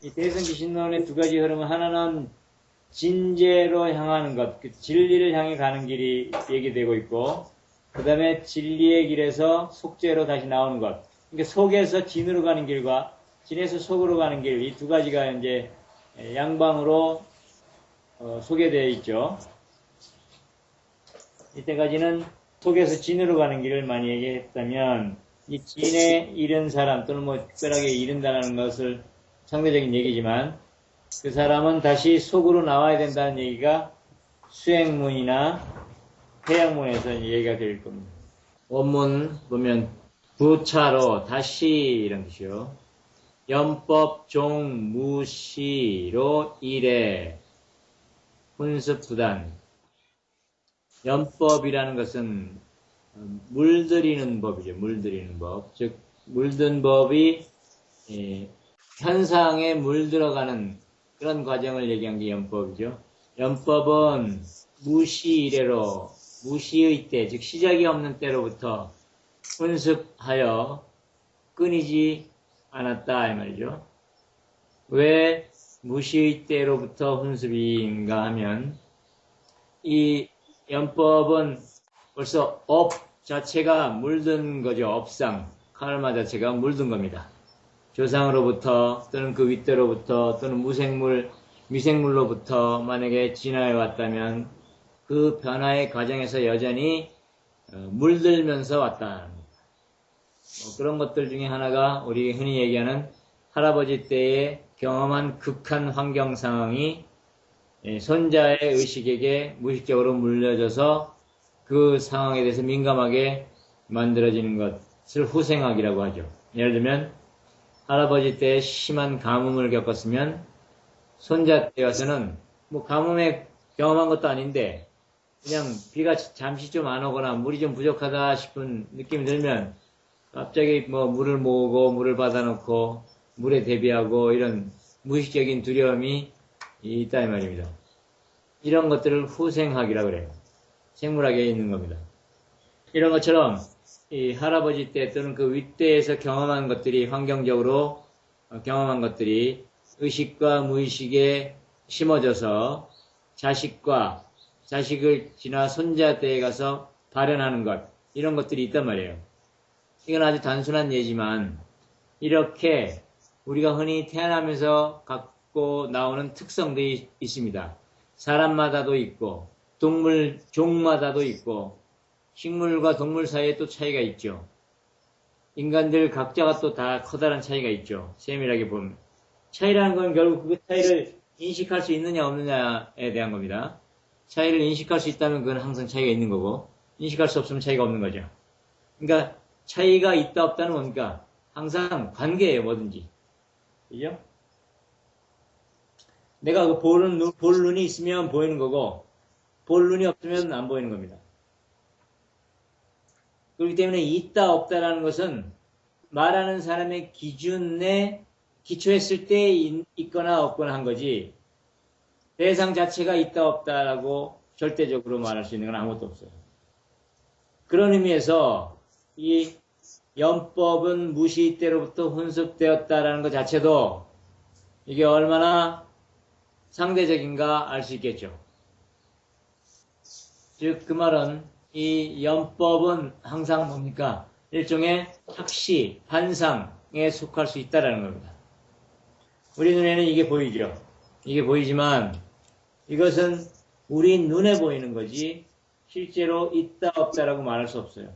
이 대승기신론의 두 가지 흐름은 하나는 진재로 향하는 것, 그 진리를 향해 가는 길이 얘기되고 있고, 그 다음에 진리의 길에서 속죄로 다시 나오는 것. 그러니까 속에서 진으로 가는 길과 진에서 속으로 가는 길, 이 두 가지가 이제 양방으로 소개되어 있죠. 이때까지는 속에서 진으로 가는 길을 많이 얘기했다면, 이 진에 이른 사람 또는 뭐 특별하게 이른다는 것을 상대적인 얘기지만, 그 사람은 다시 속으로 나와야 된다는 얘기가 수행문이나 해양문에서 얘기가 될 겁니다. 원문 보면 부차로 다시 이런 뜻이요. 연법 종 무시로 일해 훈습부단. 연법이라는 것은 물들이는 법이죠. 물들이는 법. 즉 물든 법이 현상에 물들어가는 그런 과정을 얘기한 게 연법이죠. 연법은 무시 이래로 무시의 때, 즉 시작이 없는 때로부터 훈습하여 끊이지 않았다 이 말이죠. 왜 무시의 때로부터 훈습인가 하면 이 연법은 벌써 업 자체가 물든 거죠. 업상, 카르마 자체가 물든 겁니다. 조상으로부터 또는 그 윗대로부터 또는 무생물, 미생물로부터 만약에 진화해 왔다면 그 변화의 과정에서 여전히 물들면서 왔다. 그런 것들 중에 하나가 우리 흔히 얘기하는 할아버지 때에 경험한 극한 환경 상황이 손자의 의식에게 무의식적으로 물려져서 그 상황에 대해서 민감하게 만들어지는 것을 후생학이라고 하죠. 예를 들면 할아버지 때 심한 가뭄을 겪었으면 손자 때 와서는 뭐 가뭄에 경험한 것도 아닌데 그냥 비가 잠시 좀 안 오거나 물이 좀 부족하다 싶은 느낌이 들면 갑자기 뭐 물을 모으고 물을 받아놓고 물에 대비하고 이런 무의식적인 두려움이 있다 이 말입니다. 이런 것들을 후생학이라고 그래요. 생물학에 있는 겁니다. 이런 것처럼 이 할아버지 때 또는 그 윗대에서 경험한 것들이 환경적으로 경험한 것들이 의식과 무의식에 심어져서 자식을 지나 손자 때에 가서 발현하는 것 이런 것들이 있단 말이에요. 이건 아주 단순한 예지만 이렇게 우리가 흔히 태어나면서 갖고 나오는 특성들이 있습니다. 사람마다도 있고 동물 종마다도 있고 식물과 동물 사이에 또 차이가 있죠. 인간들 각자가 또 다 커다란 차이가 있죠. 세밀하게 보면. 차이라는 건 결국 그 차이를 인식할 수 있느냐 없느냐에 대한 겁니다. 차이를 인식할 수 있다면 그건 항상 차이가 있는 거고 인식할 수 없으면 차이가 없는 거죠. 그러니까 차이가 있다 없다는 뭡니까? 항상 관계예요. 뭐든지. 그죠? 내가 그 볼 눈이 있으면 보이는 거고 볼 눈이 없으면 안 보이는 겁니다. 그렇기 때문에 있다 없다라는 것은 말하는 사람의 기준에 기초했을 때 있거나 없거나 한 거지 대상 자체가 있다 없다라고 절대적으로 말할 수 있는 건 아무것도 없어요. 그런 의미에서 이 연법은 무시 때로부터 훈습되었다라는 것 자체도 이게 얼마나 상대적인가 알 수 있겠죠. 즉 그 말은 이 연법은 항상 뭡니까? 일종의 학시, 환상에 속할 수 있다라는 겁니다. 우리 눈에는 이게 보이죠. 이게 보이지만 이것은 우리 눈에 보이는 거지 실제로 있다 없다라고 말할 수 없어요.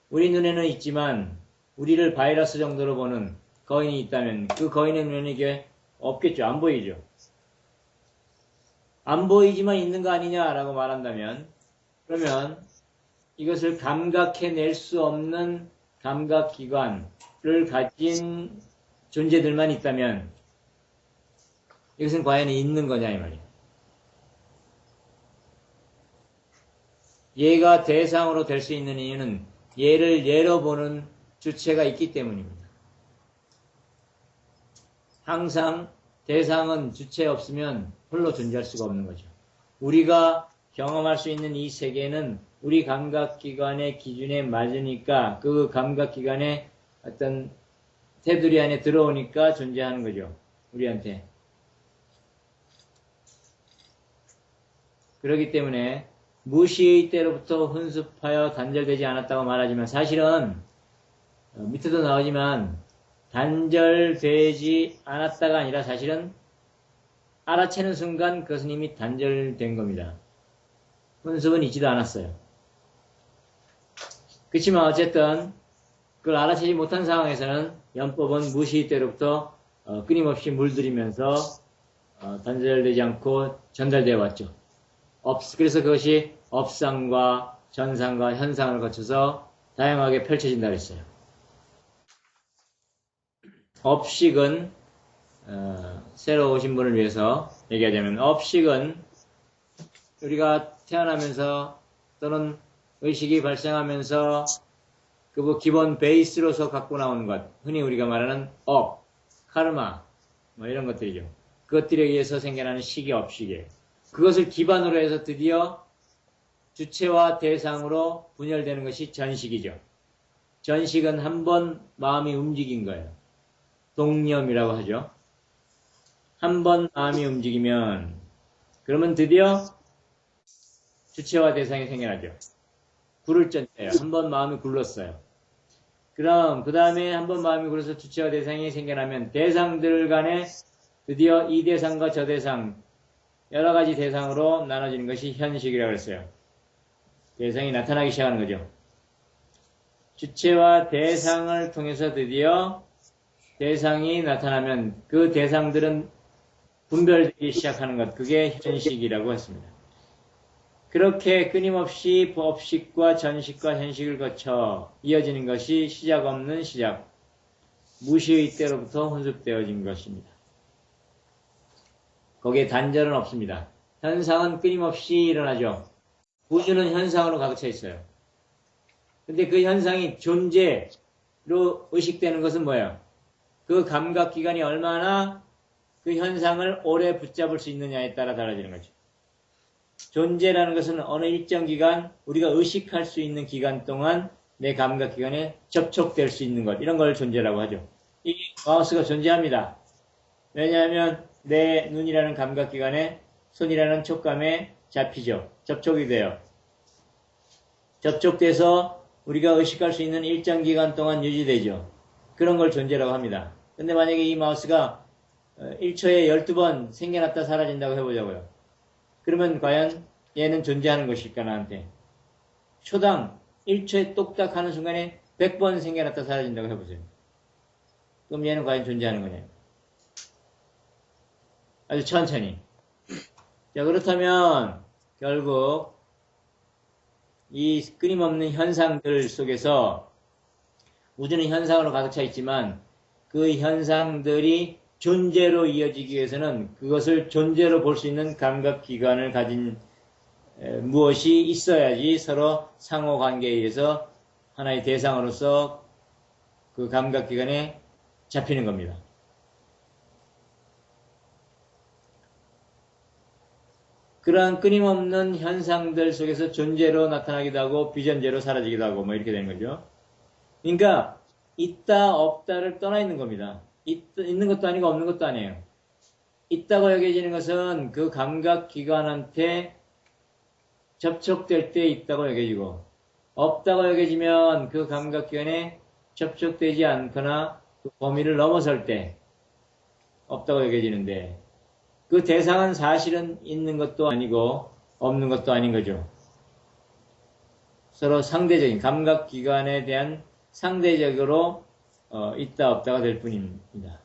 우리 눈에는 있지만 우리를 바이러스 정도로 보는 거인이 있다면 그 거인의 눈에는 이게 없겠죠. 안 보이죠. 안 보이지만 있는 거 아니냐라고 말한다면 그러면 이것을 감각해낼 수 없는 감각기관을 가진 존재들만 있다면 이것은 과연 있는 거냐 이 말이에요. 얘가 대상으로 될 수 있는 이유는 얘를 예로 보는 주체가 있기 때문입니다. 항상 대상은 주체 없으면 홀로 존재할 수가 없는 거죠. 우리가 경험할 수 있는 이 세계는 우리 감각기관의 기준에 맞으니까 그 감각기관의 어떤 테두리 안에 들어오니까 존재하는 거죠. 우리한테. 그렇기 때문에 무시의 때로부터 훈습하여 단절되지 않았다고 말하지만 사실은 밑에도 나오지만 단절되지 않았다가 아니라 사실은 알아채는 순간 그것은 이미 단절된 겁니다. 훈습은 있지도 않았어요. 그렇지만 어쨌든 그걸 알아채지 못한 상황에서는 연법은 무시의 때로부터 끊임없이 물들이면서 단절되지 않고 전달되어 왔죠. 그래서 그것이 업상과 전상과 현상을 거쳐서 다양하게 펼쳐진다 그랬어요. 업식은 새로 오신 분을 위해서 얘기하자면 업식은 우리가 태어나면서 또는 의식이 발생하면서 그 기본 베이스로서 갖고 나오는 것, 흔히 우리가 말하는 업, 카르마 뭐 이런 것들이죠. 그것들에 의해서 생겨나는 식이 업식이에요. 그것을 기반으로 해서 드디어 주체와 대상으로 분열되는 것이 전식이죠. 전식은 한번 마음이 움직인 거예요. 동념이라고 하죠. 한번 마음이 움직이면 그러면 드디어 주체와 대상이 생겨나죠. 굴을 쩐대요. 한번 마음이 굴렀어요. 그럼 그 다음에 한번 마음이 굴러서 주체와 대상이 생겨나면 대상들 간에 드디어 이 대상과 저 대상 여러 가지 대상으로 나눠지는 것이 현식이라고 했어요. 대상이 나타나기 시작하는 거죠. 주체와 대상을 통해서 드디어 대상이 나타나면 그 대상들은 분별되기 시작하는 것, 그게 현식이라고 했습니다. 그렇게 끊임없이 업식과 전식과 현식을 거쳐 이어지는 것이 시작 없는 시작, 무시의 때로부터 혼습되어진 것입니다. 거기에 단절은 없습니다. 현상은 끊임없이 일어나죠. 우주는 현상으로 가득 차 있어요. 근데 그 현상이 존재로 의식되는 것은 뭐예요? 그 감각기관이 얼마나 그 현상을 오래 붙잡을 수 있느냐에 따라 달라지는 거죠. 존재라는 것은 어느 일정 기간, 우리가 의식할 수 있는 기간 동안 내 감각기관에 접촉될 수 있는 것, 이런 걸 존재라고 하죠. 이 마우스가 존재합니다. 왜냐하면 내 눈이라는 감각기관에 손이라는 촉감에 잡히죠. 접촉이 돼요. 접촉돼서 우리가 의식할 수 있는 일정 기간 동안 유지되죠. 그런 걸 존재라고 합니다. 근데 만약에 이 마우스가 1초에 12번 생겨났다 사라진다고 해보자고요. 그러면 과연 얘는 존재하는 것일까 나한테? 초당 1초에 똑딱 하는 순간에 100번 생겨났다 사라진다고 해보세요. 그럼 얘는 과연 존재하는 거냐? 아주 천천히. 자, 그렇다면 결국 이 끊임없는 현상들 속에서 우주는 현상으로 가득 차 있지만 그 현상들이 존재로 이어지기 위해서는 그것을 존재로 볼 수 있는 감각기관을 가진 무엇이 있어야지 서로 상호관계에 의해서 하나의 대상으로서 그 감각기관에 잡히는 겁니다. 그러한 끊임없는 현상들 속에서 존재로 나타나기도 하고 비존재로 사라지기도 하고 뭐 이렇게 되는 거죠. 그러니까 있다 없다를 떠나 있는 겁니다. 있는 것도 아니고 없는 것도 아니에요. 있다고 여겨지는 것은 그 감각기관한테 접촉될 때 있다고 여겨지고 없다고 여겨지면 그 감각기관에 접촉되지 않거나 그 범위를 넘어설 때 없다고 여겨지는데 그 대상은 사실은 있는 것도 아니고 없는 것도 아닌 거죠. 서로 상대적인 감각기관에 대한 상대적으로 있다 없다가 될 뿐입니다.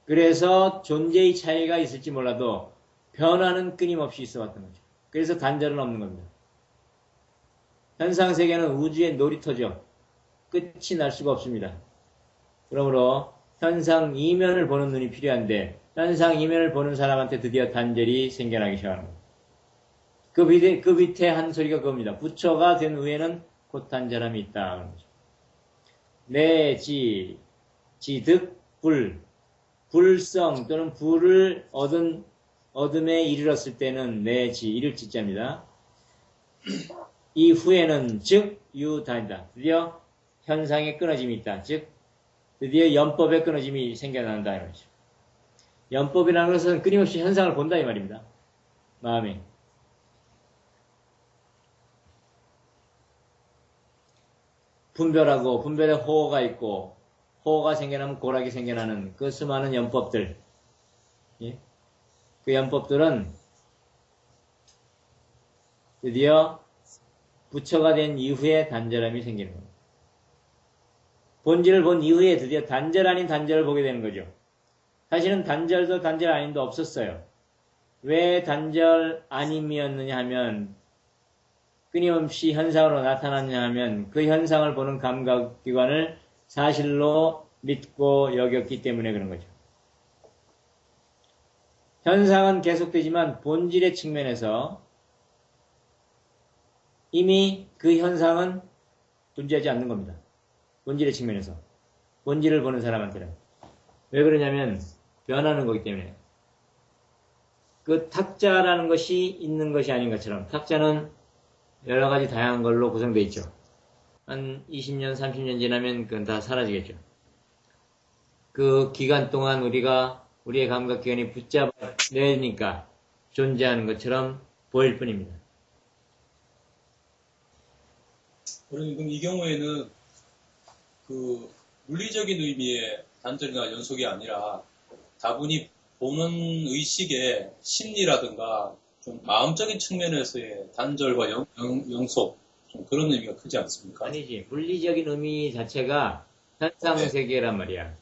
그래서 존재의 차이가 있을지 몰라도 변화는 끊임없이 있어 왔던 거죠. 그래서 단절은 없는 겁니다. 현상세계는 우주의 놀이터죠. 끝이 날 수가 없습니다. 그러므로 현상 이면을 보는 눈이 필요한데 현상 이면을 보는 사람한테 드디어 단절이 생겨나기 시작하는 겁니다. 그 밑에 한 소리가 그겁니다. 부처가 된 후에는 곧 단절함이 있다. 그런 거죠. 지득, 불성 또는 불을 얻음에 이르렀을 때는 이를 지자입니다. 이 후에는 즉 유단이다. 드디어 현상의 끊어짐이 있다. 즉 드디어 연법의 끊어짐이 생겨난다 이 말이죠. 연법이라는 것은 끊임없이 현상을 본다 이 말입니다. 마음이. 분별하고 분별에 호호가 있고 호호가 생겨나면 고락이 생겨나는 그 수많은 연법들. 예? 그 연법들은 드디어 부처가 된 이후에 단절함이 생기는 겁니다. 본질을 본 이후에 드디어 단절 아닌 단절을 보게 되는 거죠. 사실은 단절도 단절 아닌도 없었어요. 왜 단절 아님이었느냐 하면 끊임없이 현상으로 나타났냐 하면 그 현상을 보는 감각기관을 사실로 믿고 여겼기 때문에 그런 거죠. 현상은 계속되지만 본질의 측면에서 이미 그 현상은 존재하지 않는 겁니다. 본질의 측면에서. 본질을 보는 사람한테는. 왜 그러냐면 변하는 거기 때문에. 그 탁자라는 것이 있는 것이 아닌 것처럼 탁자는 여러 가지 다양한 걸로 구성되어 있죠. 한 20년, 30년 지나면 그건 다 사라지겠죠. 그 기간 동안 우리가 우리의 감각기관이 붙잡아내니까 존재하는 것처럼 보일 뿐입니다. 그럼 이 경우에는 그 물리적인 의미의 단절이나 연속이 아니라 다분히 보는 의식의 심리라든가 좀 마음적인 측면에서의 단절과 연속 좀 그런 의미가 크지 않습니까? 아니지. 물리적인 의미 자체가 현상세계란 말이야.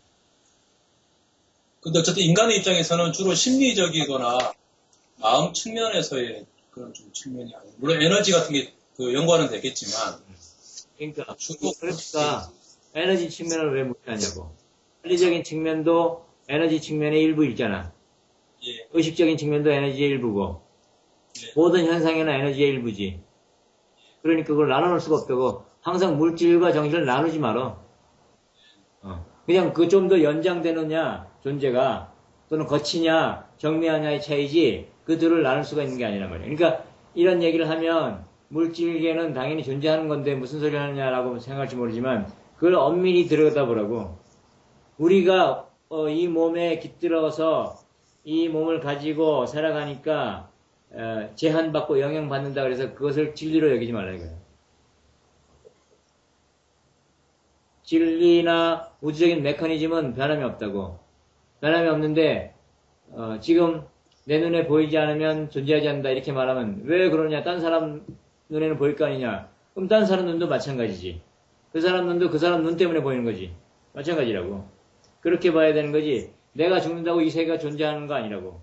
근데 어쨌든 인간의 입장에서는 주로 심리적이거나 마음 측면에서의 그런 좀 측면이 아니에요. 물론 에너지 같은 게 그 연관은 되겠지만. 그러니까 에너지 측면을 왜 무시하냐고. 물리적인 측면도 에너지 측면의 일부 있잖아. 예. 의식적인 측면도 에너지의 일부고. 예. 모든 현상에는 에너지의 일부지. 그러니까 그걸 나눠놓을 수가 없다고. 항상 물질과 정신을 나누지 말어. 그냥 그 좀 더 연장되느냐 존재가 또는 거치냐 정밀하냐의 차이지 그 둘을 나눌 수가 있는 게 아니란 말이야. 그러니까 이런 얘기를 하면 물질계는 당연히 존재하는 건데 무슨 소리 하느냐라고 생각할지 모르지만 그걸 엄밀히 들여다보라고. 우리가 이 몸에 깃들어서 이 몸을 가지고 살아가니까 제한받고 영향받는다 그래서 그것을 진리로 여기지 말라 이거예요. 진리나 우주적인 메커니즘은 변함이 없다고. 변함이 없는데 지금 내 눈에 보이지 않으면 존재하지 않는다 이렇게 말하면 왜 그러냐. 딴 사람 눈에는 보일 거 아니냐. 그럼 딴 사람 눈도 마찬가지지. 그 사람 눈도 그 사람 눈 때문에 보이는 거지. 마찬가지라고. 그렇게 봐야 되는 거지. 내가 죽는다고 이 세계가 존재하는 거 아니라고.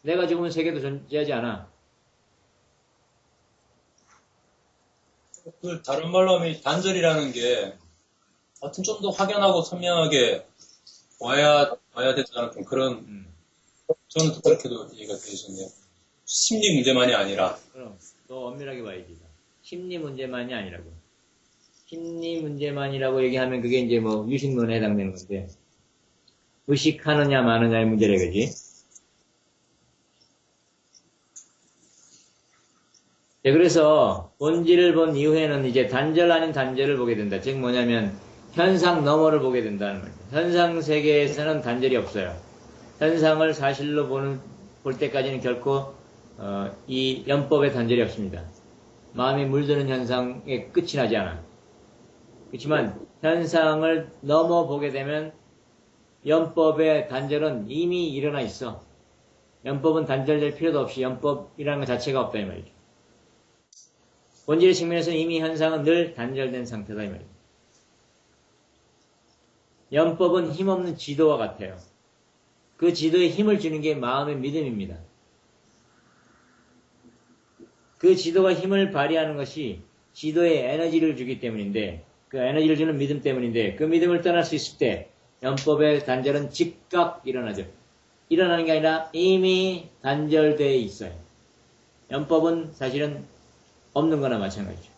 내가 죽으면 세계도 존재하지 않아. 그 다른 말로 하면 단절이라는 게 하여튼 좀 더 확연하고 선명하게 와야 된다는 좀 그런 저는 또 그렇게도 이해가 되시네요. 심리 문제만이 아니라. 그럼 더 엄밀하게 봐야지. 심리 문제만이 아니라고. 심리 문제만이라고 얘기하면 그게 이제 뭐 유식론에 해당되는 건데 의식하느냐 마느냐의 문제래 그지. 네, 그래서 본질을 본 이후에는 이제 단절 아닌 단절을 보게 된다. 즉 뭐냐면 현상 너머를 보게 된다는 말이에요. 현상 세계에서는 단절이 없어요. 현상을 사실로 볼 때까지는 결코 이 연법의 단절이 없습니다. 마음이 물드는 현상에 끝이 나지 않아. 그렇지만 현상을 넘어 보게 되면 연법의 단절은 이미 일어나 있어. 연법은 단절될 필요도 없이 연법이라는 것 자체가 없다 이 말이죠. 본질의 측면에서는 이미 현상은 늘 단절된 상태다 이 말입니다. 연법은 힘없는 지도와 같아요. 그 지도에 힘을 주는 게 마음의 믿음입니다. 그 지도가 힘을 발휘하는 것이 지도에 에너지를 주기 때문인데 그 에너지를 주는 믿음 때문인데 그 믿음을 떠날 수 있을 때 연법의 단절은 즉각 일어나죠. 일어나는 게 아니라 이미 단절되어 있어요. 연법은 사실은 없는 거나 마찬가지죠.